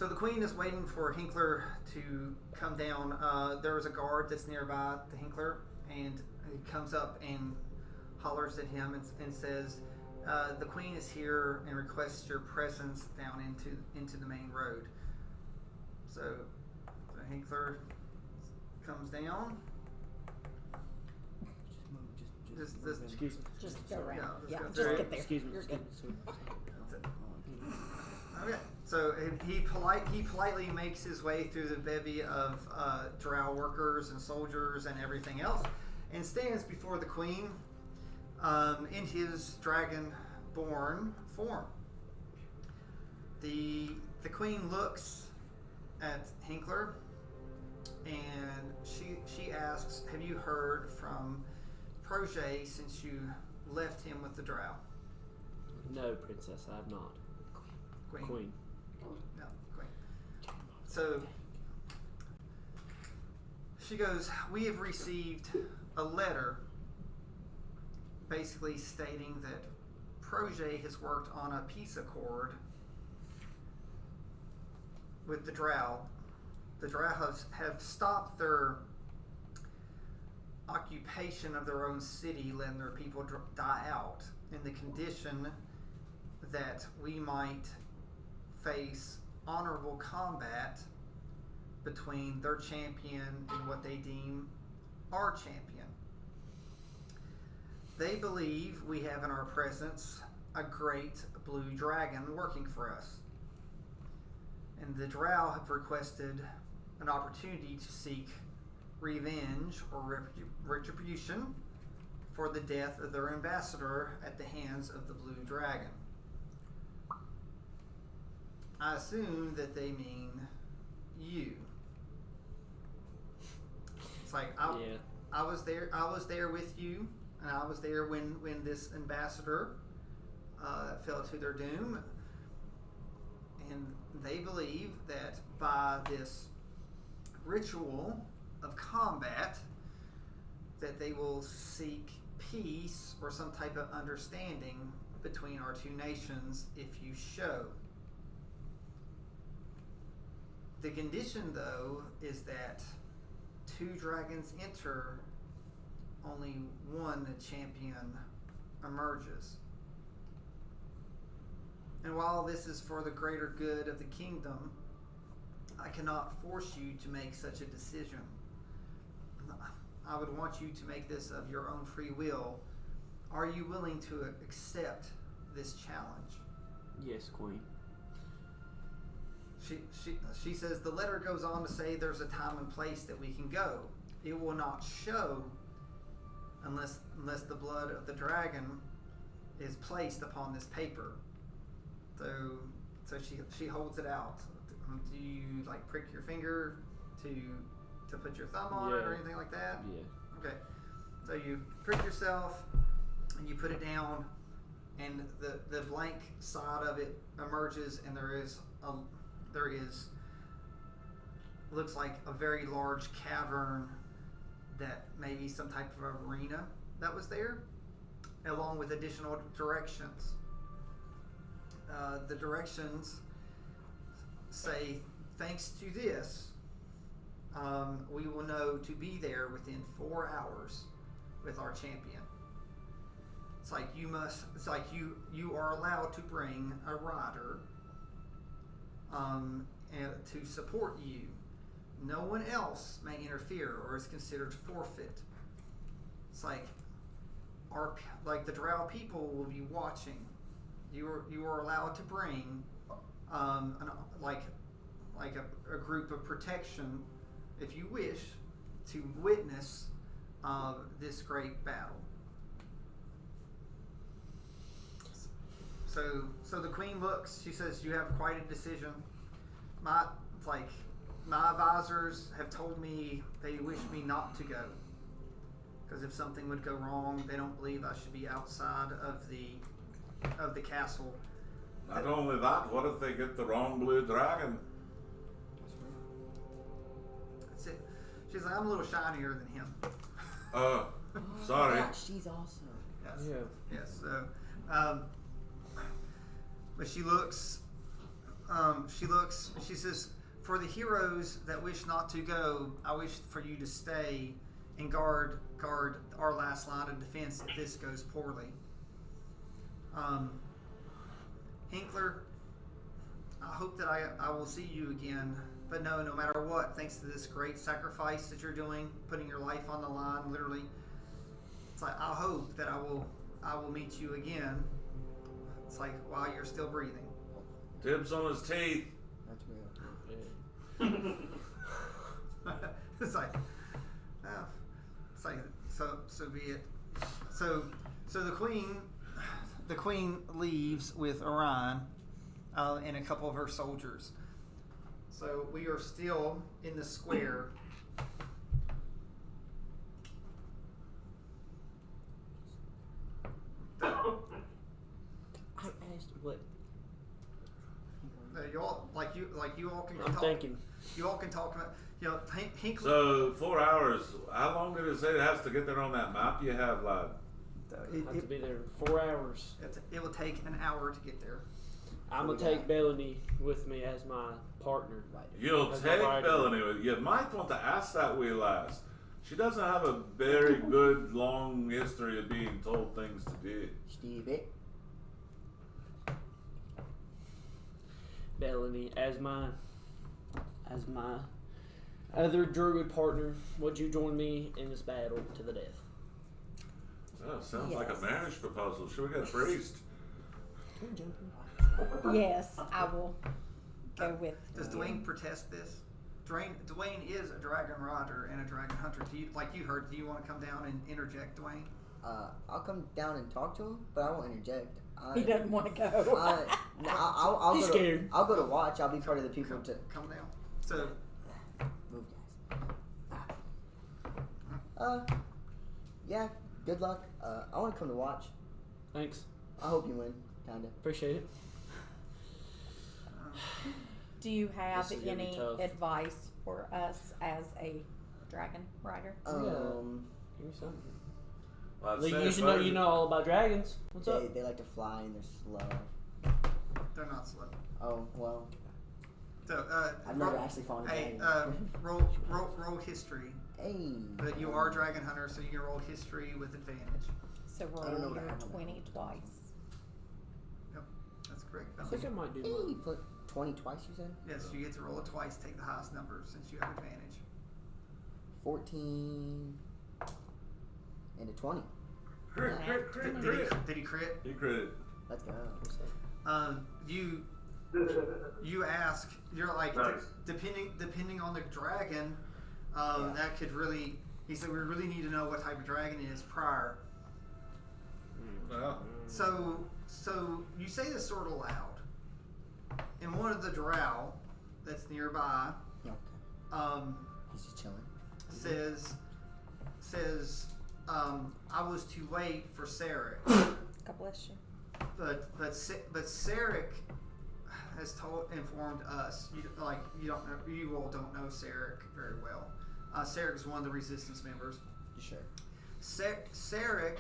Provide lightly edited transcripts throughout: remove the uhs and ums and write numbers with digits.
So the queen is waiting for Hinkler to come down. There is a guard that's nearby the Hinkler, and he comes up and hollers at him and says, "The queen is here and requests your presence down into the main road." So Hinkler comes down. Excuse me. Just go around. Yeah, Just go get there. Excuse me. You're good. Okay, so he politely makes his way through the bevy of drow workers and soldiers and everything else, and stands before the queen in his dragon-born form. The queen looks at Hinkler, and she asks, "Have you heard from Protege since you left him with the drow?" No, princess, I have not. Queen. No, queen. So she goes, "We have received a letter basically stating that Protege has worked on a peace accord with the drow. The drow have stopped their occupation of their own city, letting their people die out, in the condition that we might face honorable combat between their champion and what they deem our champion. They believe we have in our presence a great blue dragon working for us. And the drow have requested an opportunity to seek revenge or retribution for the death of their ambassador at the hands of the blue dragon." I assume that they mean you. It's like I was there with you, and I was there when this ambassador fell to their doom, and they believe that by this ritual of combat that they will seek peace or some type of understanding between our two nations if you show. The condition, though, is that 2 dragons enter, only one champion emerges. And while this is for the greater good of the kingdom, I cannot force you to make such a decision. I would want you to make this of your own free will. Are you willing to accept this challenge? Yes, Queen. She says the letter goes on to say there's a time and place that we can go. It will not show unless the blood of the dragon is placed upon this paper. So she holds it out. Do you like prick your finger to put your thumb on it or anything like that? Yeah. Okay. So you prick yourself and you put it down, and the blank side of it emerges, and there is looks like a very large cavern that may be some type of arena that was there, along with additional directions. The directions say, thanks to this, we will know to be there within 4 hours with our champion. It's like you are allowed to bring a rider and to support you. No one else may interfere or is considered forfeit. It's like the drow people will be watching. You are allowed to bring a group of protection, if you wish, to witness this great battle. So the queen looks. She says, "You have quite a decision. My advisors have told me they wish me not to go, because if something would go wrong, they don't believe I should be outside of the castle." Not only that, what if they get the wrong blue dragon? That's it. She's like, "I'm a little shinier than him." Sorry. Yeah, she's awesome. Yes. Yeah. Yes. So, but she looks. She looks. She says, "For the heroes that wish not to go, I wish for you to stay and guard our last line of defense if this goes poorly." Hinkler, I hope that I will see you again. But no matter what, thanks to this great sacrifice that you're doing, putting your life on the line, literally, it's like I hope that I will meet you again. It's like while you're still breathing. Dibs on his teeth. That's real. It's like, oh, it's like so be it. So the queen leaves with Orion and a couple of her soldiers. So we are still in the square. I asked what. You all you all can I'm talk. thinking. You all can talk about Hinkler. So 4 hours. How long did it say it has to get there on that map you have, lad? I have to be there in 4 hours. It will take an hour to get there. I'm gonna take Bellany with me as my partner. You'll As take my rider. Bellany with you. Might want to ask that wee lass. She doesn't have a very good long history of being told things to do. Stevie. Bellany as my other druid partner. Would you join me in this battle to the death? Oh, sounds like a Yes. marriage proposal. Should we get a priest? Yes, I will go with. Does Dwayne protest this? Dwayne is a dragon rider and a dragon hunter. Do you heard? Do you want to come down and interject, Dwayne? I'll come down and talk to him, but I won't interject. He doesn't want to go. I'll He's go scared. I'll go to watch. I'll be part of the people to Come down. So move, guys. Yeah. Good luck. I want to come to watch. Thanks. I hope you win. Kinda. Appreciate it. Do you have This is gonna be any tough. advice for us as a dragon rider? Give me something. Well, I'd Lee, say you if should know I- you know all about dragons. What's up? They like to fly and they're slow. they're not slow. Oh well. So I've never actually fallen a Hey, dragon. roll history. Hey. But you are a dragon hunter, so you can roll history with advantage. So don't know roll what I your have on that. 20 twice. Yep, that's correct. I think I might do Hey, mine. put 20 twice. You said Yes, you get to roll it twice. Take the highest number since you have advantage. 14 and a 20. Crit, crit, crit, crit. Did he crit? He crit. Let's go. You ask. You're like Nice. depending on the dragon. That could really. He said we really need to know what type of dragon it is prior. Well, So you say this sort of loud, and one of the drow that's nearby Yeah, okay. He's just chilling. says I was too late for Sarek, God bless you. but Sarek has informed us you all don't know Sarek very well. Sarek is one of the resistance members. You sure? Sarek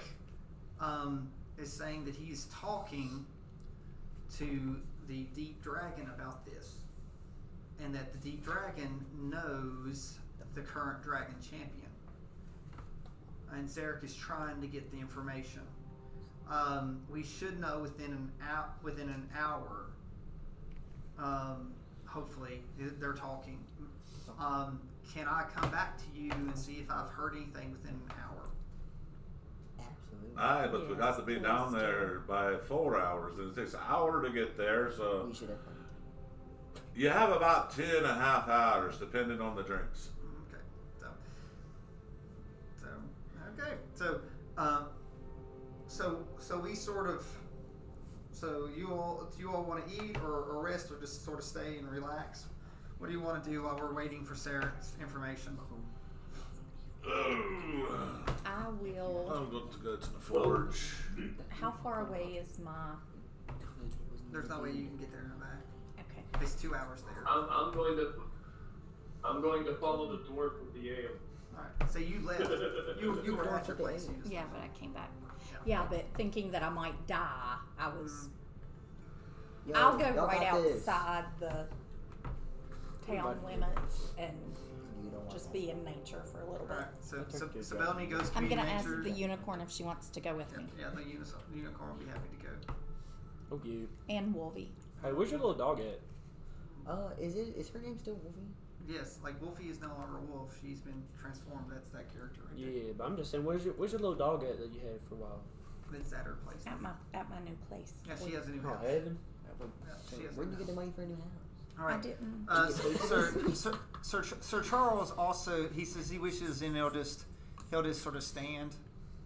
is saying that he's talking to the deep dragon about this, and that the deep dragon knows the current dragon champion, and Sarek is trying to get the information. We should know within an hour. Hopefully, they're talking. Can I come back to you and see if I've heard anything within an hour? Absolutely. aye, but we got to be Yes, down please there by 4 hours, and it takes an hour to get there, so We should have. you have about 2.5 hours, depending on the drinks. Okay. So we sort of. So do you all want to eat or rest or just sort of stay and relax? What do you want to do while we're waiting for Sarah's information? I will. I'm going to go to the forge. How far away is my? There's no way you can get there and back. Okay. It's 2 hours there. I'm going to follow the dwarf with the ale. All right. So you left. You were at your place. You just Yeah, but I came back. Yeah, but thinking that I might die, I was. Yo, I'll go y'all right got this. outside the town limits and You don't want just that. be in nature for a little bit. Alright, so I think you're Belny goes to I'm be gonna ask nature. the unicorn if she wants to go with me, Yeah, the unicorn will be happy to go. Oh, cute. and Wolvie. Hey, where's your little dog at? Is her name still Wolfie? Yes, like Wolfie is no longer a wolf. She's been transformed. That's that character right Yeah, but I'm just saying, where's your little dog at that you had for a while? there. It's at her place. At my new place. Yeah, she has a new Oh, house. heaven. Yeah, she has a Where new did you get the house. money for a new house? All right. I didn't. Sir Charles also, he says he wishes and he'll just sort of stand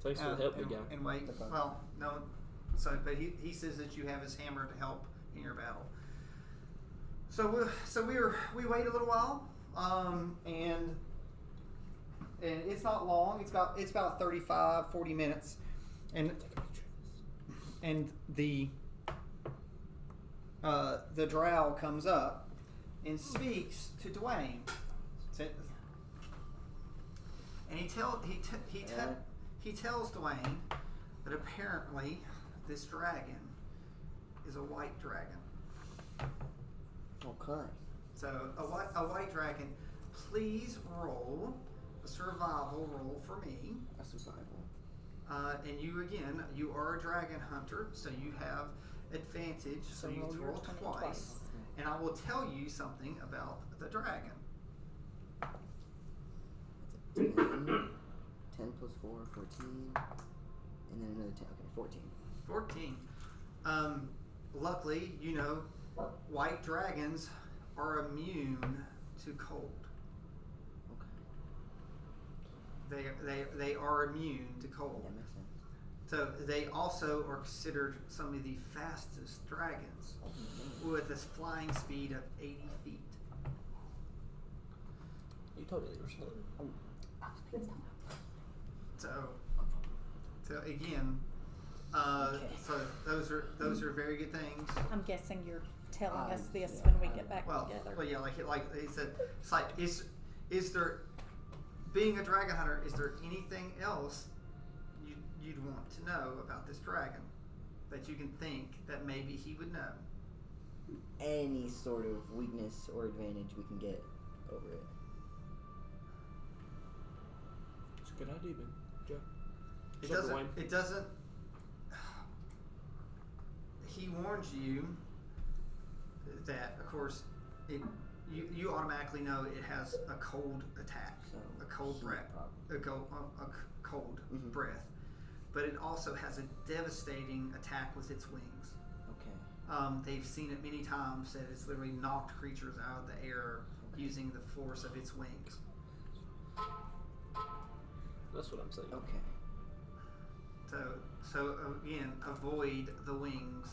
Thanks for the help, big guy. and wait. Okay. Well, no, but he says that you have his hammer to help in your battle. So we wait a little while, and it's not long. It's about 35, 40 minutes, and the drow comes up and speaks to Dwayne, and he tells Dwayne that apparently this dragon is a white dragon. Okay. So a white dragon. Please roll a survival roll for me. A survival. And you are a dragon hunter, so you have advantage. So you roll your roll 20 twice, and I will tell you something about the dragon. 10 plus 4, 14. And then another 10. Okay, 14. 14. Luckily, white dragons are immune to cold. Okay. They are immune to cold. That makes sense. So they also are considered some of the fastest dragons, with a flying speed of 80 feet. You totally were slow. So again, so those are very good things. I'm guessing you're telling us this yeah, when we get back Well, together. yeah, like he said, it's like is there, being a dragon hunter, is there anything else you'd want to know about this dragon that you can think that maybe he would know? Any sort of weakness or advantage we can get over it. It's a good idea, man. Joe. It doesn't. He warns you that, of course, you automatically know it has a cold attack, So a cold heat breath, problem. a cold Mhm. breath, but it also has a devastating attack with its wings. Okay. They've seen it many times that it's literally knocked creatures out of the air using the force of its wings. That's what I'm saying. Okay. So again, avoid the wings,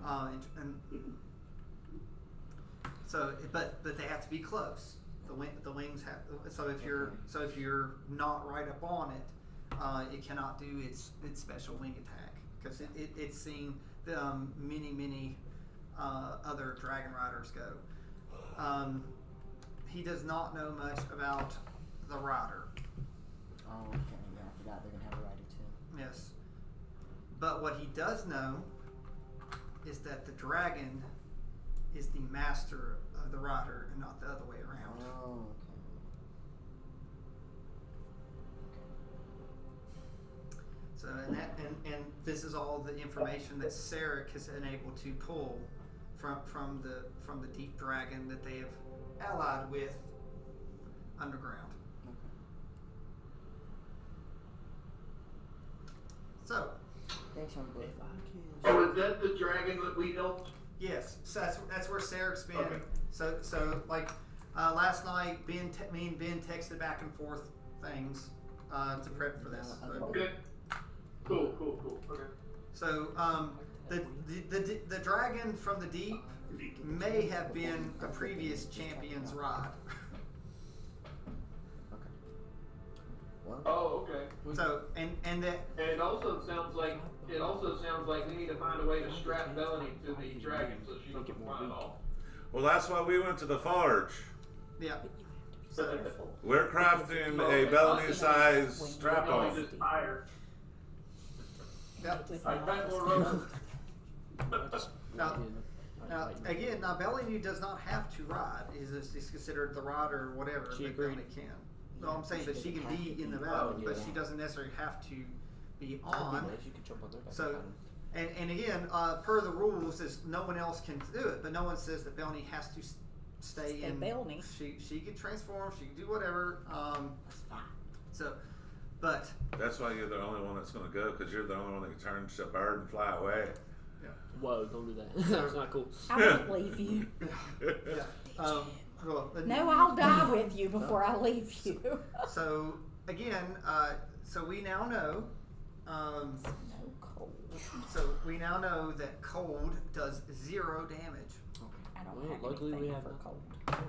and so but they have to be close. The wings have. So if you're not right up on it, it cannot do its special wing attack because it's seen many other dragon riders go. He does not know much about the rider. Oh, okay. Yeah, I forgot they're gonna have a rider too. Yes. But what he does know is that the dragon is the master of the rider and not the other way around. Oh, okay. So and this is all the information that Sarek has been able to pull from the deep dragon that they have allied with underground. So Thanks, Young Boy. So is that the dragon that we helped? yes, so that's where Sarek's been. Okay. So like last night, me and Ben texted back and forth things to prep for this. Okay. Cool. Okay. So the dragon from the deep may have been a previous champion's ride. Okay. Well, Oh, okay. So and that And it also sounds like we need to find a way to strap Melanie to the dragon so she don't run off. Well, that's why we went to the forge. yeah. So careful. We're crafting a Bellamy-sized strap-on. Melanie just tired. Yep. I got more rope. Now, Now, Right. again, now Bellany does not have to ride. Is considered the rider or whatever. She that agreed. Bellany can. No, Yeah, I'm saying she that she doesn't can have be to in the be- battle, Oh, but yeah. she doesn't necessarily have to be That'd be on. nice. You could jump on there. That'd be So, fun. and again, per the rules, is no one else can do it, but no one says that Bellany has to stay Stay in. Bellany. She can transform. She can do whatever. That's fine. So, but That's why you're the only one that's going to go, because you're the only one that can turn to a bird and fly away. Whoa, don't do that. That's not cool. I won't leave you. yeah. Well, No, I'll die with you before I leave you. So again, so we now know. No cold. So we now know that cold does 0 damage. I don't Well, have luckily we anything have for nothing. cold.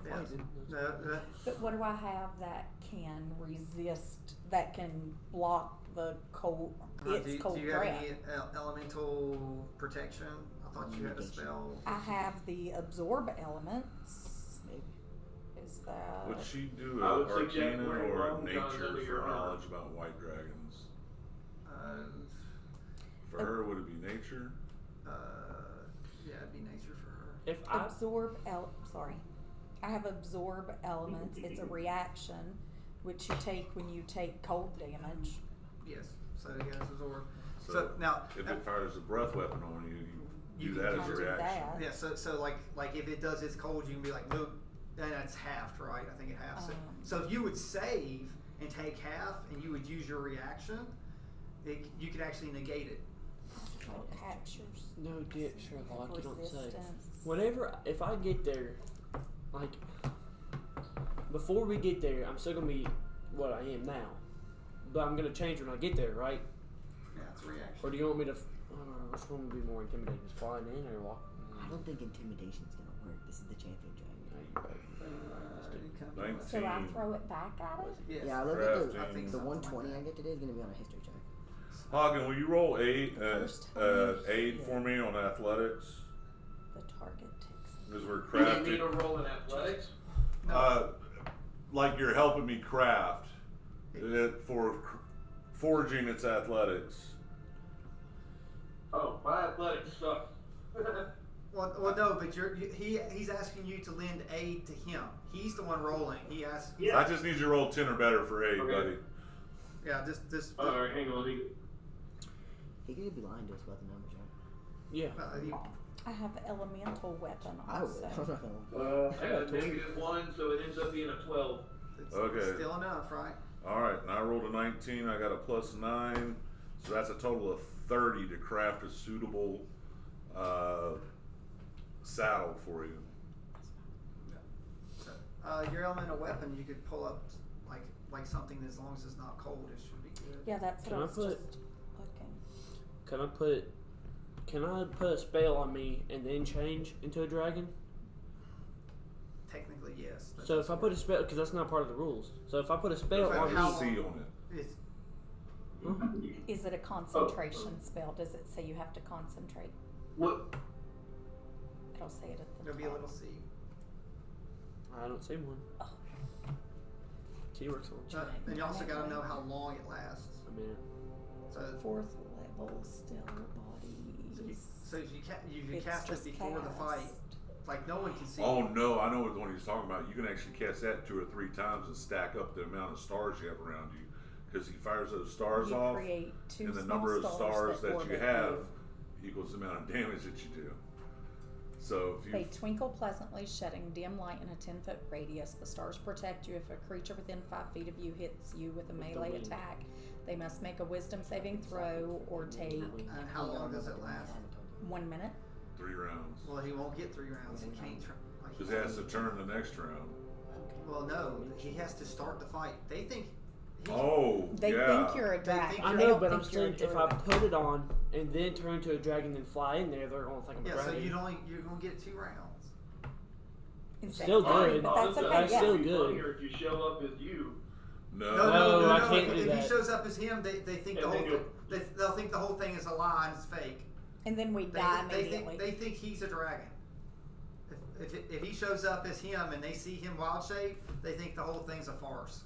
Yes. But what do I have that can resist, that can block the cold, its cold do you have breath? any elemental protection? I thought you had a spell. I have the absorb elements. Maybe. Is that? Would she do I a would suggest Arcana wearing or a long johns nature under for your armor. knowledge about white dragons? For Uh, her, would it be nature? Yeah, it'd be nature for her. If I Sorry. I have absorb elements. It's a reaction which you take when you take cold damage. Yes. So you guys absorb. So, So now, if it fires a breath weapon on you, You you do can that as a counter reaction. that. yeah. So like if it does its cold, you can be like, no, then that's halved, right? I think it halves it. So if you would save and take half, and you would use your reaction, you could actually negate it. Captures no dip, Sherlock, you don't say. resistance. Whenever, if I get there, like, before we get there, I'm still gonna be what I am now, but I'm gonna change when I get there, right? Yeah, it's a reaction. Or do you want me to? Which one would be more intimidating? Just flying in or walking? I don't think intimidation's gonna work. This is the champion dragon. No, you're right. 19. So I throw it back at it? Yes. Yeah, I look Crafting. at I think the something 120 like I get today is gonna be on a history check. Hagen, will you roll aid First time aid here. for me on athletics? The target takes. Because we're You need me crafting. to roll in athletics? Like you're helping me craft it for forging its athletics. Oh, my athletics suck. Well, no, but he's asking you to lend aid to him. He's the one rolling. He asks. Yeah. I just need you to roll 10 or better for aid, Okay. buddy. Yeah, this. Alright, hang on. He could be lying to us about the numbers, right? Yeah. I have elemental weapon I would. also. I'm not gonna lie. I got a -1, so it ends up being a 12. It's Okay. still enough, right? Alright, and I rolled a 19. I got a +9. So that's a total of 30 to craft a suitable saddle for you. So, your elemental weapon, you could pull up like something as long as it's not cold, it should be good. Yeah, that's what Can I I was put- just looking. Can I put a spell on me and then change into a dragon? Technically, yes. That's So if I put a spell, because that's not part of the rules. So if I put a spell But on how me, C on it. It's, Is it a concentration spell? Does it say you have to concentrate? What? It'll say it at the there'll top. be a little C. I don't see one. Oh. Key works on. And you also got to know how long it lasts. A minute. So, Fourth level stellar bodies. so you It's cast it just before the fight. cast. Like no one can see. Oh no, I know what one he's talking about. You can actually cast that 2 or 3 times and stack up the amount of stars you have around you. Because he fires those stars You off, create two and the small number of stars that you orbit have equals the amount of damage that you do. So if They you twinkle pleasantly, shedding dim light in a 10-foot radius. The stars protect you if a creature within 5 feet of you hits you with a With the melee wing. attack. They must make a wisdom saving throw or take And how long does it last? 1 minute. 3 rounds, Well, he won't get 3 rounds. He can't. because he has to turn the next round. Well, no, he has to start the fight. They think. Oh, They yeah. think you're a They dragon. think I you're- They know, don't but I'm think you're a saying if I druid. put it on and then turn into a dragon and fly in there, they're going to think I'm a Yeah, so dragon. you're gonna get 2 rounds. Instead Still of good. three, but that's Honestly, okay. That's Yeah. still it'd be good. funnier if you show up as you. No, No, I can't if, do if that. he shows up as him, they think the And whole then they'll think the whole thing is a lie and it's fake. And then we They, die they immediately. think they think he's a dragon. If he shows up as him and they see him wild shape, they think the whole thing's a farce.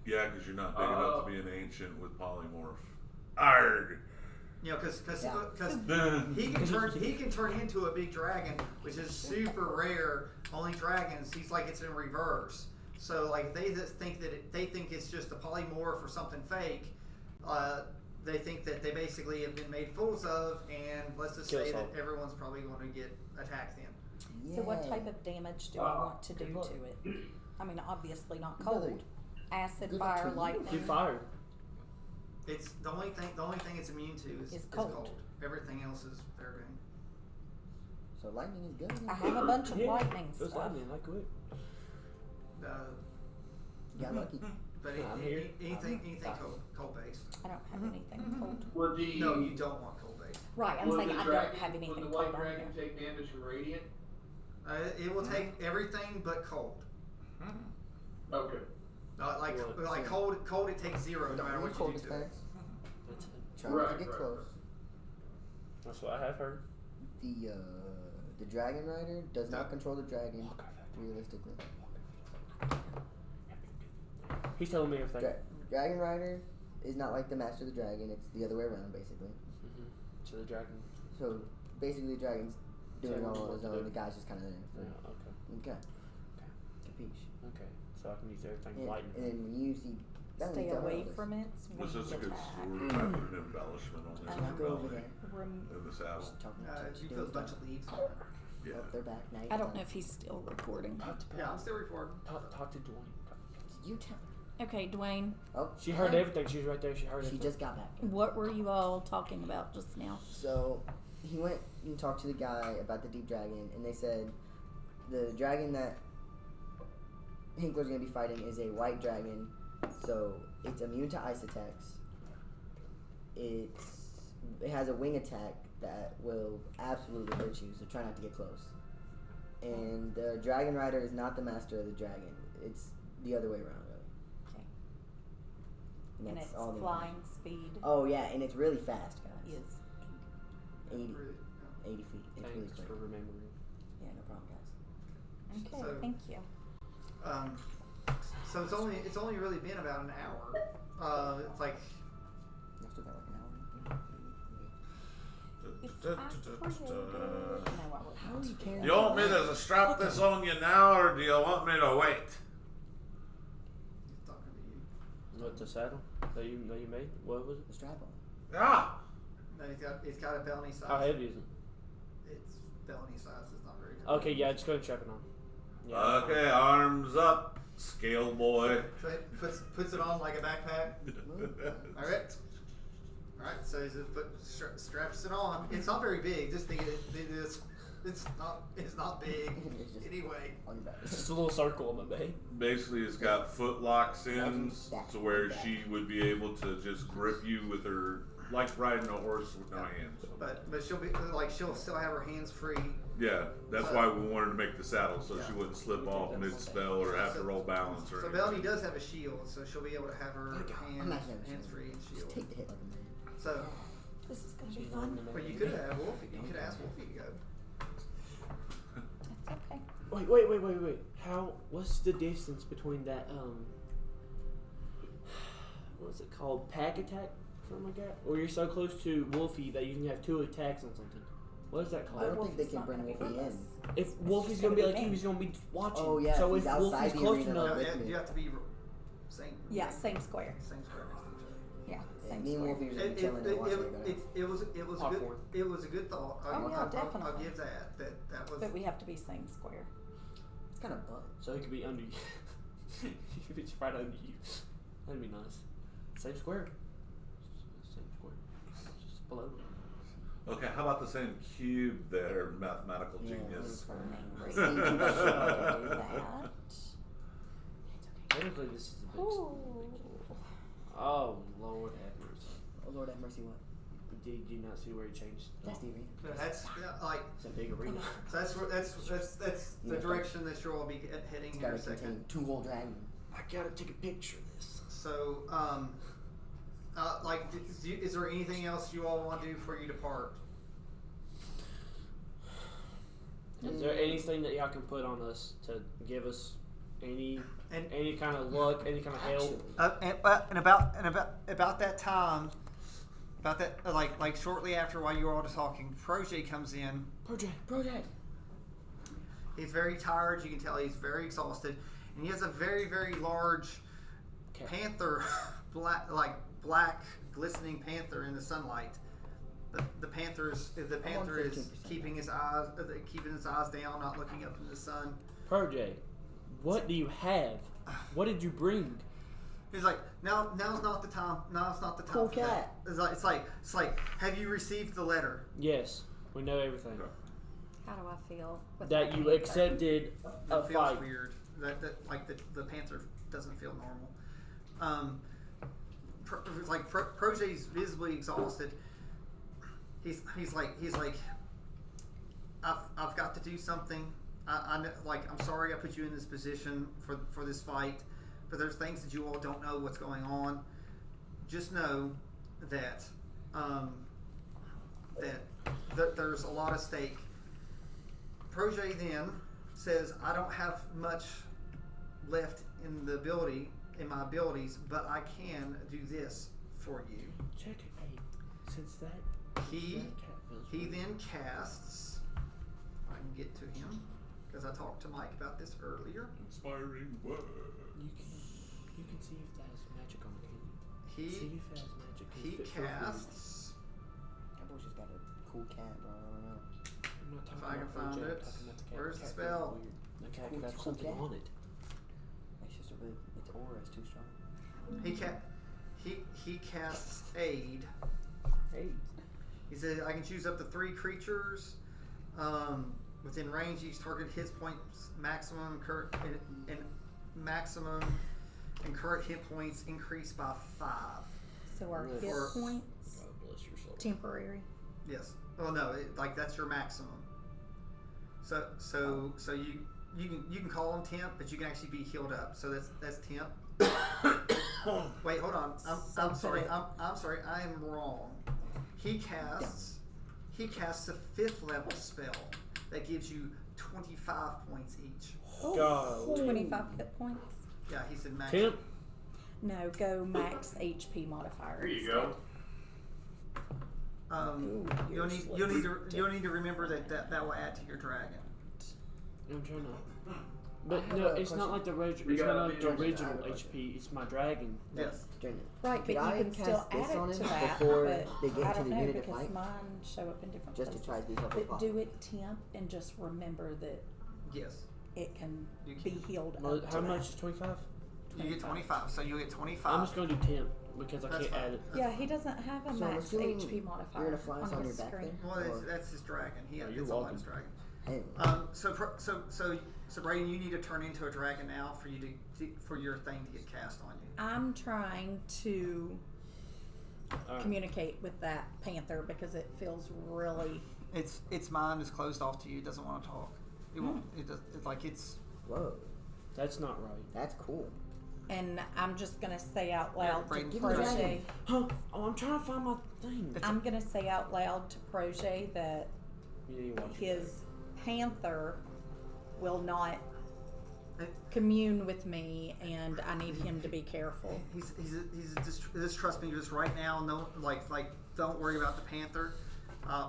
Yeah, because you're not big enough to be an ancient with polymorph. Arg! You know, because Yeah. he can turn into a big dragon, which is super rare. Only dragons. He's like it's in reverse. So like they just think that they think it's just a polymorph or something fake. They think that they basically have been made fools of, and let's just say that everyone's probably going to get attacked then. So what type of damage do I want to do to it? I mean, obviously not cold. Acid, Good luck fire, to you. lightning. Do fire. It's the only thing it's immune to is cold. Everything else is fair game. So lightning is good. I have a bunch of lightning It was stuff. lightning. I quit. Got lucky. But I'm here. anything cold based. I don't have anything cold. Would the No, you don't want cold based. Right, I'm would saying the I dragon, don't have anything would the cold white on dragon here. take damage from radiant? It will take everything but cold. Okay. Like cold, it takes 0 no matter what you do to it. That's it. Try not to Right, get right, close. That's what I have heard. The dragon rider does not control the dragon realistically. He's telling me everything. Dragon rider is not like the master of the dragon. It's the other way around basically. So the dragon. So basically, the dragon's doing Tell all him on what his to own. do. The guy's just kind of there. Yeah. Okay. Okay. Capiche. Okay. So I can use everything And, lightning. and then when you see Stay away from it. This is a good attack. sword type of embellishment on this I'll go over belly there. in the saddle. Just talking to You put a bunch of leaves on it. Yeah. Up their back. Night. I don't know if he's still recording. Yeah, I'm still recording. Talk to Dwayne. Did you tell her? Okay, Dwayne, Oh, She heard everything. She was right there. She heard she everything. just got back. what were you all talking about just now? So he went and talked to the guy about the deep dragon, and they said the dragon that Hinkler's gonna be fighting is a white dragon, so it's immune to ice attacks. It has a wing attack that will absolutely hurt you, so try not to get close. And the dragon rider is not the master of the dragon; it's the other way around, really. Okay. And And that's it's all the flying speed Oh yeah, and it's really fast, guys. is 80, Really, 80 feet. It's really Thanks quick. for remembering. Yeah, no problem, guys. Okay, So- thank you. So it's only really been about an hour. It's like Y'all still got like an hour. If I created... No, I wouldn't. How are you carrying? You want me to strap this on you now, or do you want me to wait? he's talking to you. What, the saddle that you made? What was it? The strap on. Yeah. No, it's got a belly size. How heavy is it? It's belly size. It's not very. Okay, yeah, just go ahead and strap it on. Yeah, Okay, arms up, scale boy. So it puts it on like a backpack. All right. All right. So he straps it on. It's not very big. Just think it's not big It's just anyway. on your back. It's just a little circle on my bay. Basically, it's got foot locks in to where she would be able to just grip you with her, like riding a horse with no hands. But she'll still have her hands free. Yeah, that's why we wanted to make the saddle so she wouldn't slip off mid-spell or have to roll balance or So anything. Belly does have a shield, so she'll be able to have her I'm not gonna have a hands shield. free and Just shield. take the hit like a man. So, This is going to be She's fun. not but you could have Wolfie. You could ask Wolfie to go. That's okay. Wait. What's the distance between that, what's it called? Pack attack? Something like that? Or you're so close to Wolfie that you can have 2 attacks on something. What is that I called? don't think they Wolfie's can not bring gonna be Wolfie with in. us. If Wolfie's just gonna be gonna like be you, me. he's gonna be watching. Oh, yeah, So if if he's outside Wolfie's the close arena, enough, like- No, with me. you have to be same. Yeah, same square. Same square next to each Yeah, Yeah, same me and square. Wolfie were other. just chilling and watching it. It was a good Popcorn. it was a good thought. Oh, yeah, I'll definitely. give that was. But we have to be same square. It's kind of butt. so he could be under you. He could be right under you. That'd be nice. Same square. Same square. Just below. Okay, how about the same cube there, mathematical Yeah, genius? that's Angry. fine. Do that. Technically, this is a big. Ooh. Oh Lord have mercy. Oh Lord have mercy, what? Did you not see where he changed? That's the arena. That's like It's a big arena. so that's the direction that you'll be heading It's here in gotta a second. contain 2 whole dragons. I gotta take a picture of this. So, is there anything else you all want to do before you depart? Is there anything that y'all can put on us to give us any kind of luck, any kind of help? Actually, And about that time, about that, like shortly after, while you were all just talking, Projet comes in. Project. He's very tired. You can tell he's very exhausted, and he has a very, very large panther, black glistening panther in the sunlight. The panther is keeping his eyes down, not looking up in the sun. Project, what do you have? What did you bring? He's like, now's not the time. Now's not the time. Cool for that." cat. It's like, have you received the letter? Yes, we know everything. How do I feel? With That you panther? accepted a It feels fight. weird. That like the panther doesn't feel normal. Projet's visibly exhausted. He's like, I've got to do something. I'm sorry I put you in this position for this fight, but there's things that you all don't know what's going on. Just know that there's a lot at stake. Projet then says, I don't have much left in my abilities, but I can do this for you. Check it. Hey, since that He cat feels he weird. then casts. I can get to him because I talked to Mike about this earlier. Inspiring word. You can see if that has magic on it. He See if it has magic. he If it feels weird. casts. That boy's just got a cool cat, bro. I don't know. I'm not talking If I can about find Project, it. I'm talking about the cat. Where's the cat feels spell? weird. The cat Cool- could have cool something cat. on it. It's just its aura is too strong. He casts aid. Hey. He says, I can choose up to 3 creatures within range. Each target hits points maximum and current hit points increase by 5. So our Yes. hit Or- points Oh, bless your soul. temporary. Yes. Well, no, that's your maximum. So you can call him temp, but you can actually be healed up. So that's temp. Wait, hold on. I'm sorry. I'm sorry. I am wrong. He casts a 5th level spell that gives you 25 points each. God. 25 hit points. Yeah, he said max. Temp. No, go max HP modifier. There you instead. go. Ooh, You'll yours need looks to remember that will add to your dragon. I'm trying to. But I have no, a it's not question. like the We it's got not like the a question. original I have a question. HP. It's my dragon. Yes. Jordan, Right, but could you I can still cast this add on it to him that. before but they get I to don't the know unit to because fight? mine show up in different Just to places. try to be helpful as But possible. do it temp and just remember that Yes. it can You be can. healed Well, up how to much that. is 25? You get 25. So you'll get 25. I'm just gonna do temp because I That's can't fine. add it. Yeah, he doesn't have a So I'm max assuming HP modifier you're gonna fly us on his your back screen. there? Well, Or- that's his dragon. you're It's all welcome. his dragon. Hey, So Brayden, you need to turn into a dragon now for for your thing to get cast on you. I'm trying to Alright. communicate with that panther because it feels really. Its mind is closed off to you. It doesn't want to talk. It won't. It does. It's like it's. whoa, That's not right. that's cool. And I'm just gonna say out loud to Brayden, give me the Projet. dragon. Huh? Oh, I'm trying to find my thing. I'm gonna say out loud to Projet that You need to watch your his panther will not It- commune with me, and I need him to be careful. He's just trust me. Just right now, no, don't worry about the panther.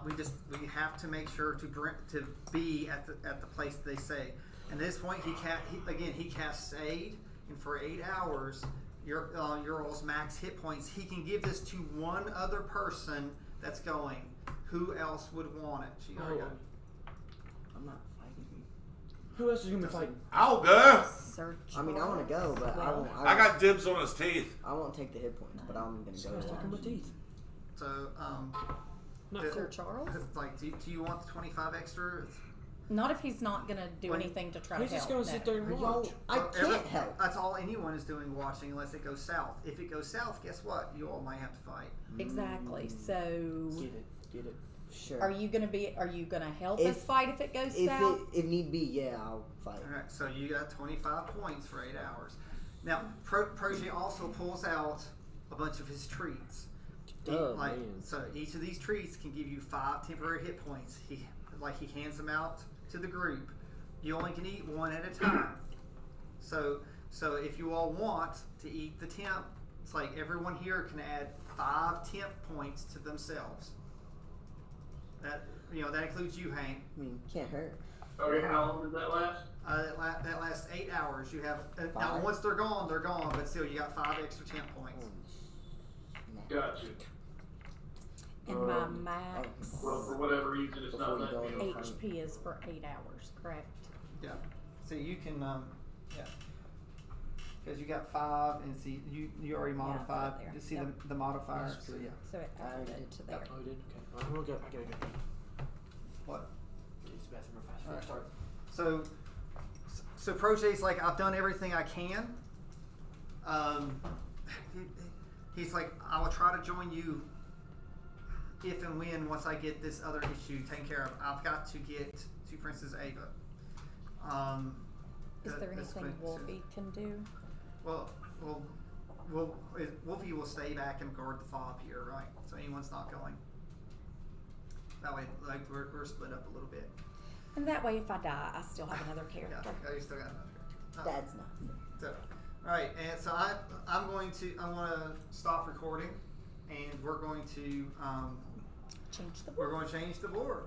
We have to make sure to be at the place they say. And at this point, he casts aid, and for 8 hours, your all's max hit points. He can give this to one other person that's going. Who else would want it? She already got it. I'm not fighting. Who else is gonna be fighting? I'll go. Sir I mean, I want to go, but I won't. I got dibs on his teeth. I won't take the hit points, but I'm gonna This go. guy's talking about teeth. So Not the- Sir Charles? like, do you want the 25 extra? Not if he's not gonna do Well, anything to try to He's just help. gonna sit there and Y'all, watch. I Well, can't help. That's all anyone is doing, watching, unless it goes south. If it goes south, guess what? You all might have to fight. Exactly. So, Get it. Sure. are you gonna help If- us fight if it goes if south? if need be, yeah, I'll fight. All right, so you got 25 points for 8 hours. Now, Projet also pulls out a bunch of his treats. Oh, man. So each of these treats can give you 5 temporary hit points. He hands them out to the group. You only can eat one at a time. So if you all want to eat the temp it's like everyone here can add 5 temp points to themselves. That that includes you, Hank. I mean, can't hurt. Okay, how long does that last? That lasts 8 hours. You have now 5? once they're gone, but still you got 5 extra temp points. Gotcha. And my max Well, for whatever reason, it's Before not you go letting me. in. HP is for 8 hours, correct? Yeah. So you can because you got 5 and see you already Yeah, I put it modified. there. You see Yep. the modifier. That's So true. yeah. So it I added already it to did. there. Oh, you did? Okay. We'll go. I gotta go. What? Use the bathroom real fast. All right. Start. So Projet's like, I've done everything I can. He's like, I will try to join you if and when once I get this other issue taken care of. I've got to get to Princess Ava. Is there anything Wolfie can do? Wolfie will stay back and guard the fob here, right? So anyone's not going. That way, like we're split up a little bit. And that way, if I die, I still have another Yeah, character. you still got another. That's not fair. So, all right, and so I'm going to stop recording, and we're going to Change the we're board. going to change the board.